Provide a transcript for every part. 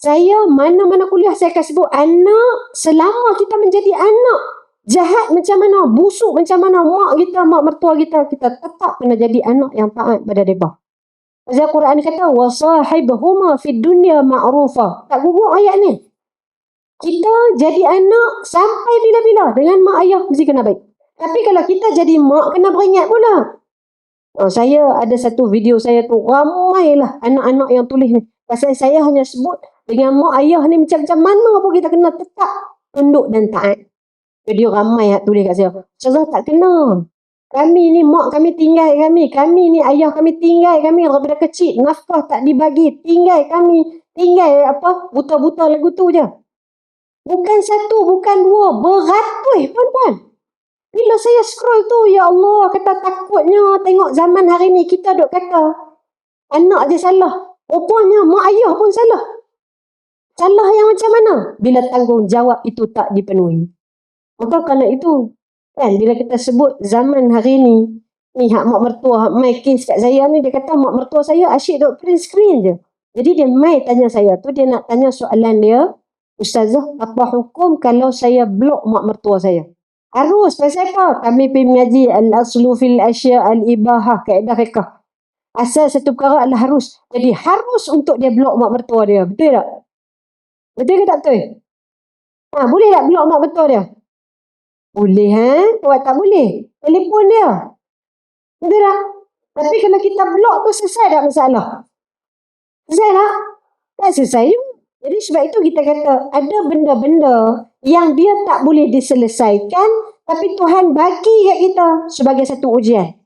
Saya mana-mana kuliah saya akan sebut anak, selama kita menjadi anak, jahat macam mana, busuk macam mana, mak kita, mak mertua kita tetap kena jadi anak yang taat pada mereka. Pasal Quran kata, wasahibhuma fid dunya ma'rufa. Tak gugur ayat ni. Kita jadi anak sampai bila-bila dengan mak ayah mesti kena baik. Tapi kalau kita jadi mak, kena beringat pula. Saya ada satu video saya tu, ramailah anak-anak yang tulis ni. Pasal saya hanya sebut dengan mak ayah ni macam-macam mana pun kita kena tetap tunduk dan taat. Video ramai yang tulis kat saya. Saya tak kena. Kami ni mak kami tinggal kami. Kami ni ayah kami tinggal kami daripada kecil. Nafkah tak dibagi. Tinggal kami. Tinggal buta-buta lagu tu je. Bukan satu, bukan dua. Beratus puan-puan. Bila saya scroll tu, ya Allah, kata takutnya tengok zaman hari ni kita duk kata anak je salah. Rupanya mak ayah pun salah. Salah yang macam mana? Bila tanggungjawab itu tak dipenuhi. Maka kerana itu, kan, bila kita sebut zaman hari ni hak mak mertua, hak mai kes kat saya ni, dia kata mak mertua saya asyik duk print screen je. Jadi dia mai tanya saya tu, dia nak tanya soalan dia, Ustazah, apa hukum kalau saya blok mak mertua saya? Harus, pasal apa? Kami pergi mengaji al-aslu fil asya al-ibahah, kaedah fiqh. Asal satu perkara adalah harus. Jadi harus untuk dia blok mak mertua dia. Betul tak? Betul ke tak betul? Boleh tak blok mak mertua dia? Boleh, Buat tak boleh. Telefon dia. Betul tak? Tapi kalau kita blok tu, selesai tak masalah? Selesai tak? Tak selesai juga. Jadi sebab itu kita kata, ada benda-benda yang dia tak boleh diselesaikan, tapi Tuhan bagi kat kita sebagai satu ujian.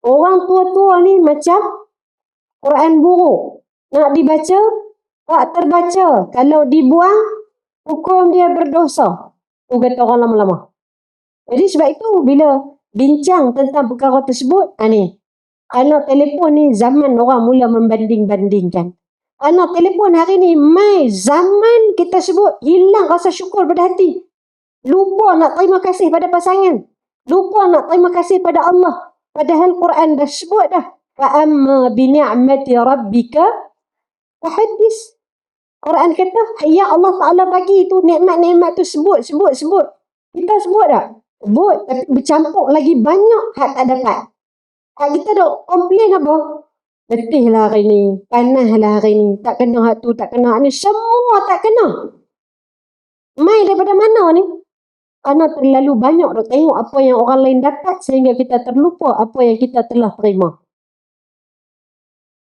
Orang tua-tua ni macam Quran buruk. Nak dibaca, tak terbaca. Kalau dibuang, hukum dia berdosa. Tu kata orang lama-lama. Jadi sebab itu, bila bincang tentang perkara tersebut, ni, kerana telefon ni zaman orang mula membanding-bandingkan. Kerana telefon hari ni, mai zaman kita sebut, hilang rasa syukur pada hati. Lupa nak terima kasih pada pasangan. Lupa nak terima kasih pada Allah. Padahal Quran dah sebut dah. Fa'amma bini'mati rabbika fahaddis. Quran kata, ya Allah Ta'ala bagi tu, nikmat-nikmat tu sebut. Kita sebut tak? Sebut, tapi bercampur lagi banyak hak tak dapat. Hak kita duk komplain apa? Letih lah hari ni, panas lah hari ni, tak kena hak tu, tak kena hak ni, semua tak kena. Mai daripada mana ni? Kerana terlalu banyak duk tengok apa yang orang lain dapat sehingga kita terlupa apa yang kita telah terima.